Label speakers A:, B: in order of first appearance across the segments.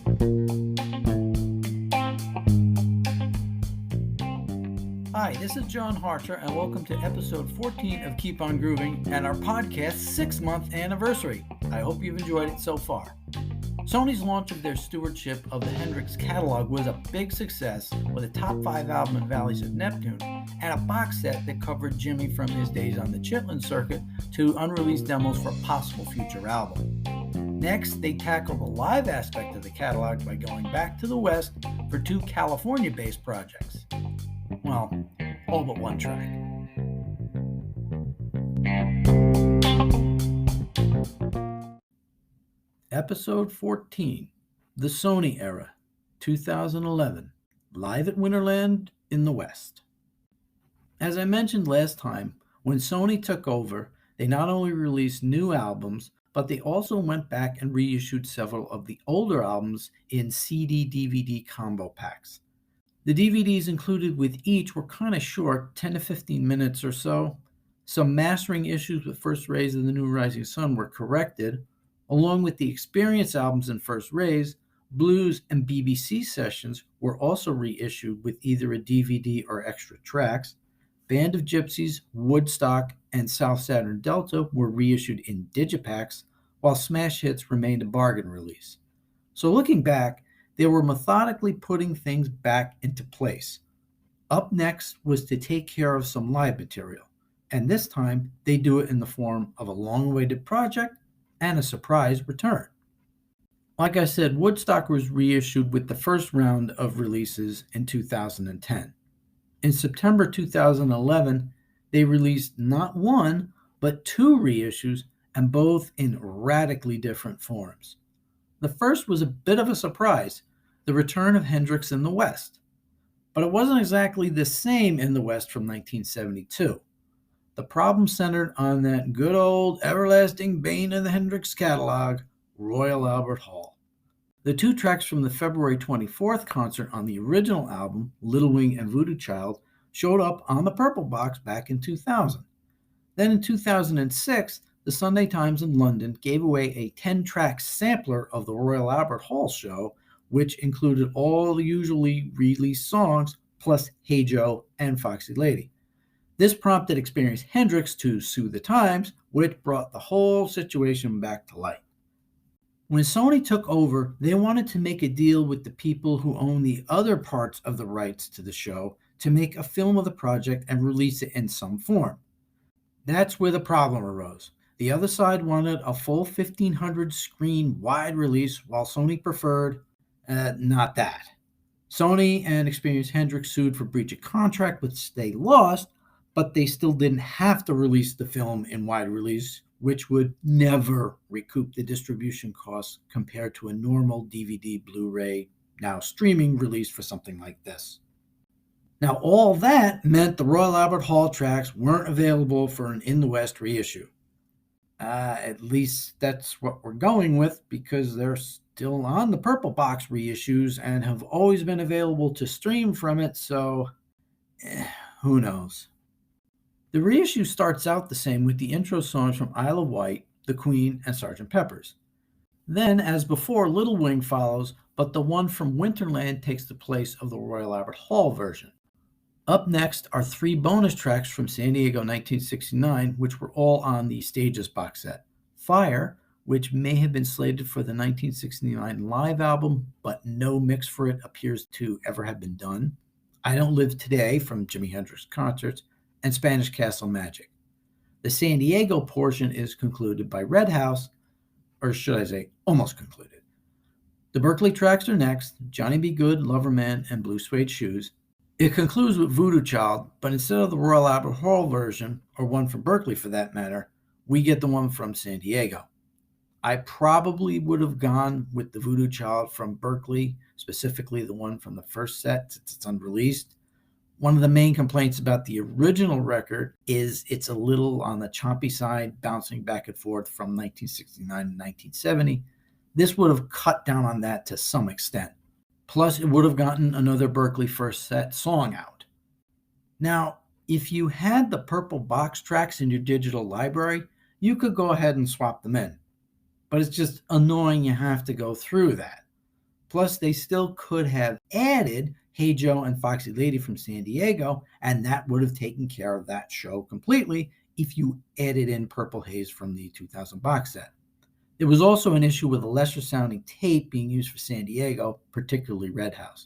A: Hi, this is John Harcher, and welcome to episode 14 of Keep On Grooving and our podcast's 6-month anniversary. I hope you've enjoyed it so far. Sony's launch of their stewardship of the Hendrix catalog was a big success, with a top 5 album in Valleys of Neptune and a box set that covered Jimmy from his days on the Chitlin circuit to unreleased demos for a possible future album. Next, they tackled the live aspect of the catalog by going back to the West for 2 California-based projects. Well, all but one track. Episode 14, The Sony Era, 2011, live at Winterland in the West. As I mentioned last time, when Sony took over, they not only released new albums, but they also went back and reissued several of the older albums in CD-DVD combo packs. The DVDs included with each were kind of short, 10 to 15 minutes or so. Some mastering issues with First Rays of the New Rising Sun were corrected. Along with the Experience albums and First Rays, Blues and BBC sessions were also reissued with either a DVD or extra tracks. Band of Gypsies, Woodstock, and South Saturn Delta were reissued in digipacks, while Smash Hits remained a bargain release. So looking back, they were methodically putting things back into place. Up next was to take care of some live material, and this time they do it in the form of a long-awaited project and a surprise return. Like I said, Woodstock was reissued with the first round of releases in 2010. In September 2011, they released not one, but 2 reissues, and both in radically different forms. The first was a bit of a surprise, the return of Hendrix in the West. But it wasn't exactly the same in the West from 1972. The problem centered on that good old everlasting bane of the Hendrix catalog, Royal Albert Hall. The 2 tracks from the February 24th concert on the original album, Little Wing and Voodoo Child, showed up on the Purple Box back in 2000. Then in 2006, the Sunday Times in London gave away a 10-track sampler of the Royal Albert Hall show, which included all the usually released songs, plus Hey Joe and Foxy Lady. This prompted Experience Hendrix to sue the Times, which brought the whole situation back to light. When Sony took over, they wanted to make a deal with the people who own the other parts of the rights to the show to make a film of the project and release it in some form. That's where the problem arose. The other side wanted a full 1,500 screen wide release, while Sony preferred not that. Sony and Experience Hendrix sued for breach of contract, which they lost, but they still didn't have to release the film in wide release, which would never recoup the distribution costs compared to a normal DVD, Blu-ray, now streaming release for something like this. Now, all that meant the Royal Albert Hall tracks weren't available for an In the West reissue. At least that's what we're going with, because they're still on the Purple Box reissues and have always been available to stream from it, so who knows. The reissue starts out the same with the intro songs from Isle of Wight, The Queen, and Sgt. Pepper's. Then, as before, Little Wing follows, but the one from Winterland takes the place of the Royal Albert Hall version. Up next are 3 bonus tracks from San Diego 1969, which were all on the Stages box set. Fire, which may have been slated for the 1969 live album, but no mix for it appears to ever have been done. I Don't Live Today from Jimi Hendrix concerts, and Spanish Castle Magic. The San Diego portion is concluded by Red House, or should I say, almost concluded. The Berkeley tracks are next, Johnny B. Good, Loverman, and Blue Suede Shoes. It concludes with Voodoo Child, but instead of the Royal Albert Hall version, or one from Berkeley for that matter, we get the one from San Diego. I probably would have gone with the Voodoo Child from Berkeley, specifically the one from the first set since it's unreleased. One of the main complaints about the original record is it's a little on the choppy side, bouncing back and forth from 1969 to 1970. This would have cut down on that to some extent. Plus, it would have gotten another Berkeley first set song out. Now, if you had the Purple Box tracks in your digital library, you could go ahead and swap them in. But it's just annoying you have to go through that. Plus, they still could have added Hey Joe and Foxy Lady from San Diego, and that would have taken care of that show completely if you added in Purple Haze from the 2000 box set. There was also an issue with a lesser sounding tape being used for San Diego, particularly Red House.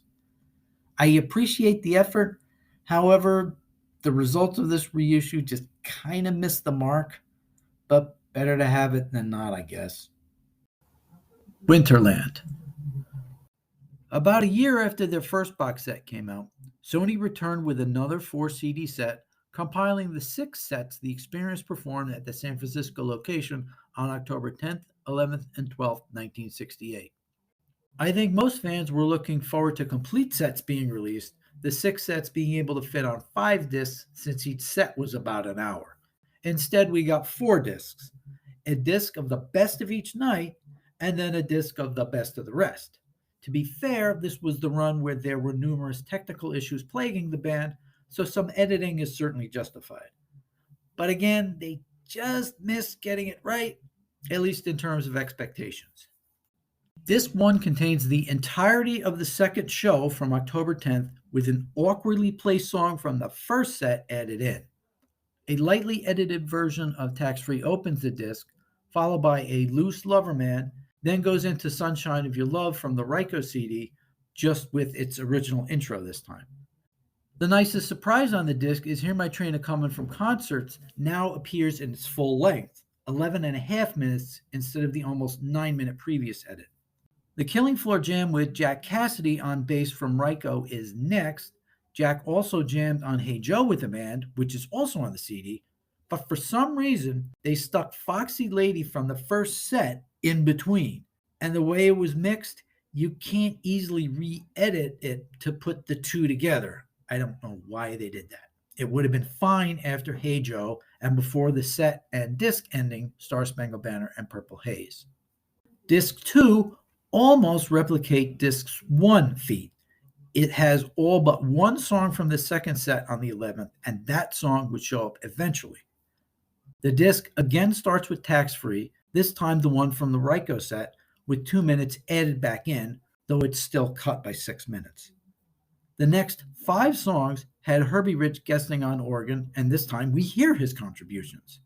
A: I appreciate the effort. However, the results of this reissue just kind of missed the mark, but better to have it than not, I guess. Winterland. About a year after their first box set came out, Sony returned with another 4 CD set, compiling the 6 sets the Experience performed at the San Francisco location on October 10th, 11th, and 12th, 1968. I think most fans were looking forward to complete sets being released, the 6 sets being able to fit on 5 discs since each set was about an hour. Instead, we got 4 discs, a disc of the best of each night, and then a disc of the best of the rest. To be fair, this was the run where there were numerous technical issues plaguing the band, so some editing is certainly justified. But again, they just missed getting it right, at least in terms of expectations. Disc 1 contains the entirety of the second show from October 10th with an awkwardly placed song from the first set added in. A lightly edited version of Tax Free opens the disc, followed by a loose Lover Man, then goes into Sunshine of Your Love from the Ryko CD, just with its original intro this time. The nicest surprise on the disc is Hear My Train A-Comin' from Concerts now appears in its full length, 11 and a half minutes instead of the almost 9-minute previous edit. The Killing Floor jam with Jack Cassidy on bass from Ryko is next. Jack also jammed on Hey Joe with the band, which is also on the CD, but for some reason, they stuck Foxy Lady from the first set in between. And the way it was mixed, you can't easily re-edit it to put the two together. I don't know why they did that. It would have been fine after Hey Joe and before the set and disc ending, Star Spangled Banner and Purple Haze. Disc 2 almost replicate Disc 1 feat. It has all but one song from the second set on the 11th, and that song would show up eventually. The disc again starts with Tax Free, this time the one from the Ryko set, with 2 minutes added back in, though it's still cut by 6 minutes. The next 5 songs had Herbie Rich guesting on organ, and this time we hear his contributions.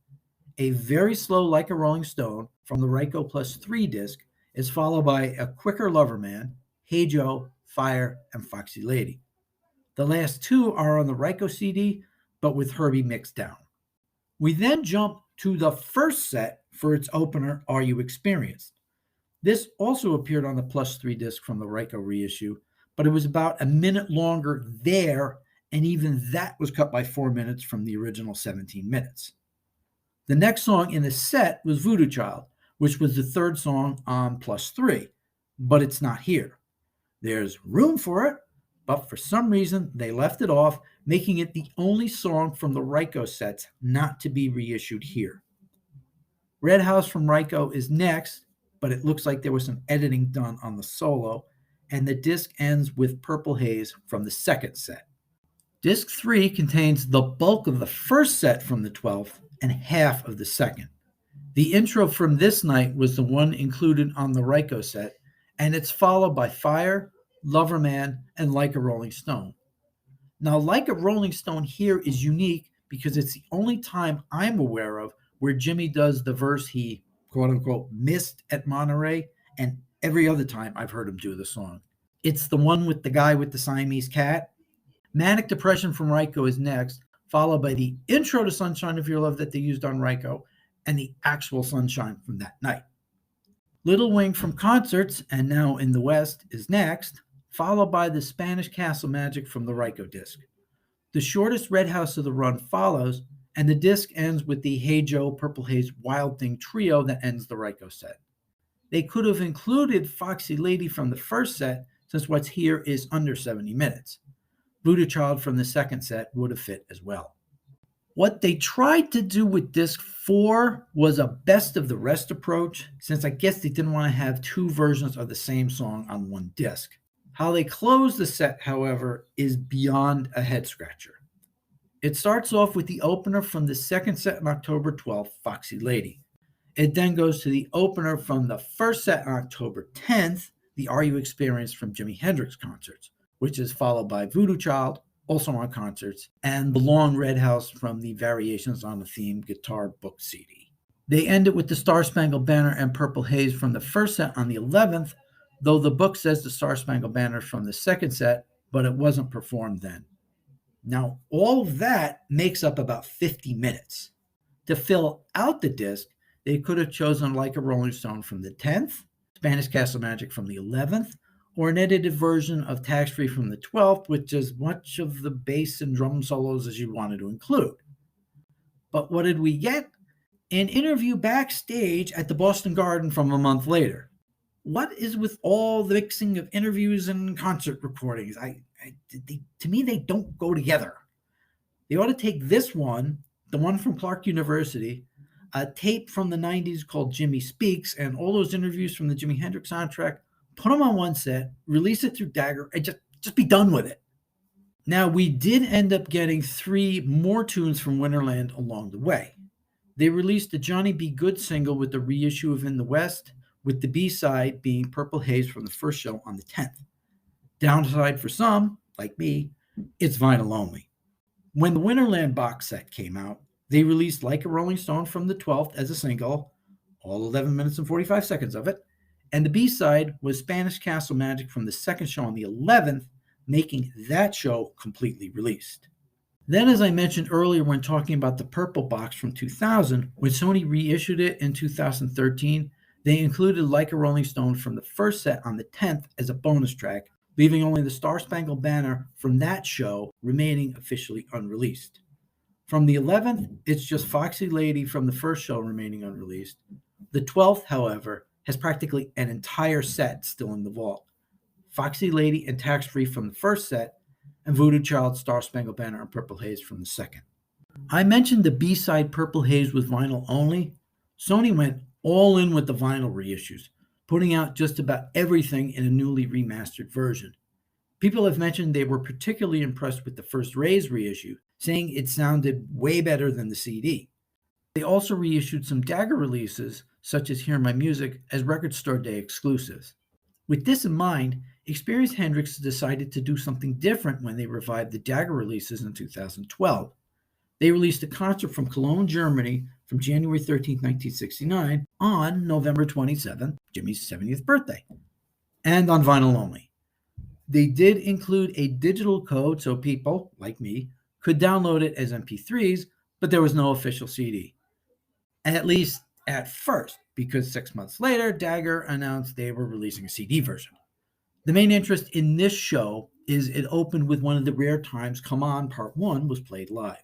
A: A very slow Like a Rolling Stone from the Ryko Plus 3 disc is followed by a quicker Lover Man, Hey Joe, Fire, and Foxy Lady. The last 2 are on the Ryko CD, but with Herbie mixed down. We then jump to the first set for its opener, Are You Experienced? This also appeared on the Plus 3 disc from the Ryko reissue, but it was about a minute longer there, and even that was cut by 4 minutes from the original 17 minutes. The next song in the set was Voodoo Child, which was the third song on Plus 3, but it's not here. There's room for it, but for some reason they left it off, making it the only song from the Ryko sets not to be reissued here. Red House from Ryko is next, but it looks like there was some editing done on the solo, and the disc ends with Purple Haze from the second set. Disc 3 contains the bulk of the first set from the 12th and half of the second. The intro from this night was the one included on the Ryko set, and it's followed by Fire, Lover Man, and Like a Rolling Stone. Now, Like a Rolling Stone here is unique because it's the only time I'm aware of where Jimmy does the verse he, quote-unquote, missed at Monterey, and every other time I've heard him do the song. It's the one with the guy with the Siamese cat. Manic Depression from Ryko is next, followed by the intro to Sunshine of Your Love that they used on Ryko, and the actual Sunshine from that night. Little Wing from Concerts, and now in the West, is next, followed by the Spanish Castle Magic from the Ryko disc. The shortest Red House of the run follows, and the disc ends with the Hey Joe, Purple Haze, Wild Thing trio that ends the Ryko set. They could have included Foxy Lady from the first set, since what's here is under 70 minutes. Voodoo Child from the second set would have fit as well. What they tried to do with disc 4 was a best of the rest approach, since I guess they didn't want to have 2 versions of the same song on one disc. How they close the set, however, is beyond a head scratcher. It starts off with the opener from the second set on October 12th, Foxy Lady. It then goes to the opener from the first set on October 10th, the Are You Experienced from Jimi Hendrix concerts, which is followed by Voodoo Child, also on concerts, and The Long Red House from the Variations on the Theme guitar book CD. They end it with the Star Spangled Banner and Purple Haze from the first set on the 11th, though the book says the Star Spangled Banner from the second set, but it wasn't performed then. Now, all of that makes up about 50 minutes. To fill out the disc, they could have chosen Like a Rolling Stone from the 10th, Spanish Castle Magic from the 11th, or an edited version of Tax Free from the 12th, with as much of the bass and drum solos as you wanted to include. But what did we get? An interview backstage at the Boston Garden from a month later. What is with all the mixing of interviews and concert recordings? To me, they don't go together. They ought to take this one, the one from Clark University, a tape from the 90s called Jimmy Speaks, and all those interviews from the Jimi Hendrix soundtrack, put them on one set, release it through Dagger, and just be done with it. Now, we did end up getting 3 more tunes from Winterland along the way. They released the Johnny B. Good single with the reissue of In the West, with the B-side being Purple Haze from the first show on the 10th. Downside for some, like me, it's vinyl only. When the Winterland box set came out, they released Like a Rolling Stone from the 12th as a single, all 11 minutes and 45 seconds of it, and the B-side was Spanish Castle Magic from the second show on the 11th, making that show completely released. Then, as I mentioned earlier when talking about the Purple box from 2000, when Sony reissued it in 2013, they included Like a Rolling Stone from the first set on the 10th as a bonus track, leaving only the Star Spangled Banner from that show remaining officially unreleased. From the 11th, it's just Foxy Lady from the first show remaining unreleased. The 12th, however, has practically an entire set still in the vault. Foxy Lady and Tax Free from the first set, and Voodoo Child, Star Spangled Banner, and Purple Haze from the second. I mentioned the B-side Purple Haze was vinyl only. Sony went all in with the vinyl reissues, putting out just about everything in a newly remastered version. People have mentioned they were particularly impressed with the first Rays reissue, saying it sounded way better than the CD. They also reissued some Dagger releases, such as Hear My Music, as Record Store Day exclusives. With this in mind, Experienced Hendrix decided to do something different when they revived the Dagger releases in 2012. They released a concert from Cologne, Germany, from January 13, 1969, on November 27th, Jimmy's 70th birthday, and on vinyl only. They did include a digital code so people, like me, could download it as MP3s, but there was no official CD. At least at first, because 6 months later, Dagger announced they were releasing a CD version. The main interest in this show is it opened with one of the rare times Come On Part 1 was played live.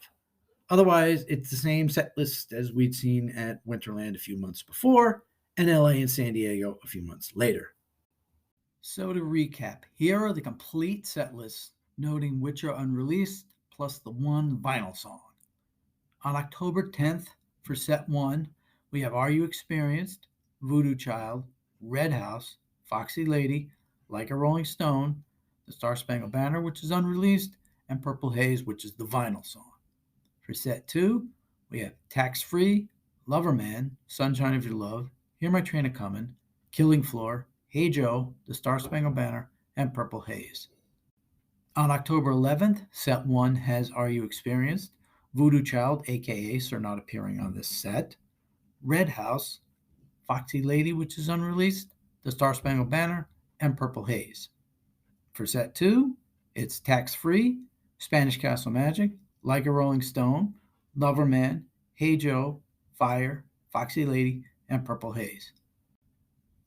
A: Otherwise, it's the same set list as we'd seen at Winterland a few months before, and LA and San Diego a few months later. So to recap, here are the complete set lists, noting which are unreleased, plus the one vinyl song. On October 10th, for set 1, we have Are You Experienced, Voodoo Child, Red House, Foxy Lady, Like a Rolling Stone, the Star Spangled Banner, which is unreleased, and Purple Haze, which is the vinyl song. For set 2, we have Tax Free, Loverman, Sunshine of Your Love, Hear My Train A-Comin', Killing Floor, Hey Joe, the Star Spangled Banner, and Purple Haze. On October 11th, set 1 has Are You Experienced, Voodoo Child, aka Sir Not Appearing on this set, Red House, Foxy Lady, which is unreleased, the Star Spangled Banner, and Purple Haze. For set 2, it's Tax Free, Spanish Castle Magic, Like a Rolling Stone, Loverman, Hey Joe, Fire, Foxy Lady, and Purple Haze.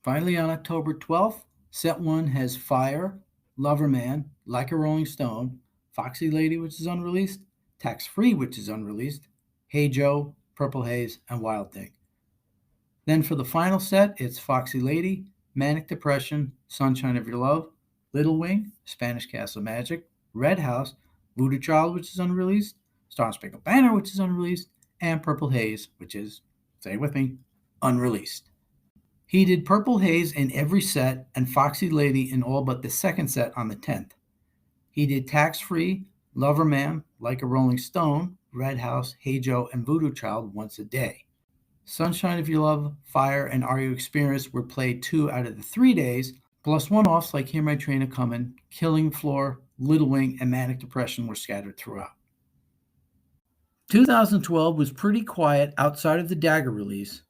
A: Finally, on October 12th, set 1 has Fire, Loverman, Like a Rolling Stone, Foxy Lady, which is unreleased, Tax Free, which is unreleased, Hey Joe, Purple Haze, and Wild Thing. Then for the final set, it's Foxy Lady, Manic Depression, Sunshine of Your Love, Little Wing, Spanish Castle Magic, Red House, Voodoo Child, which is unreleased, Star Spangled Banner, which is unreleased, and Purple Haze, which is, say it with me, unreleased. He did Purple Haze in every set and Foxy Lady in all but the second set on the 10th. He did Tax Free, Loverman, Like a Rolling Stone, Red House, Hey Joe, and Voodoo Child once a day. Sunshine of Your Love, Fire, and Are You Experienced were played 2 out of the 3 days, plus one-offs like Hear My Train A-Comin', Killing Floor, Little Wing, and Manic Depression were scattered throughout. 2012 was pretty quiet outside of the Dagger release,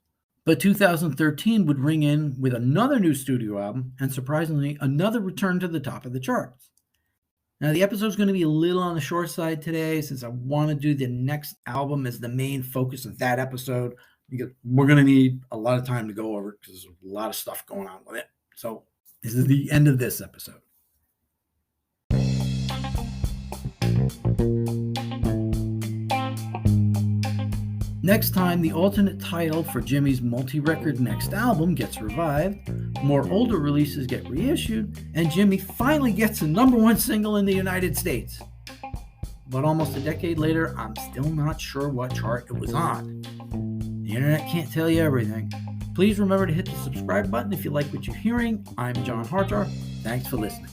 A: but 2013 would ring in with another new studio album and, surprisingly, another return to the top of the charts. Now, the episode's going to be a little on the short side today since I want to do the next album as the main focus of that episode, because we're going to need a lot of time to go over it because there's a lot of stuff going on with it. So this is the end of this episode. Next time, the alternate title for Jimmy's multi-record next album gets revived, more older releases get reissued, and Jimmy finally gets a #1 single in the United States. But almost a decade later, I'm still not sure what chart it was on. The internet can't tell you everything. Please remember to hit the subscribe button if you like what you're hearing. I'm John Hartar. Thanks for listening.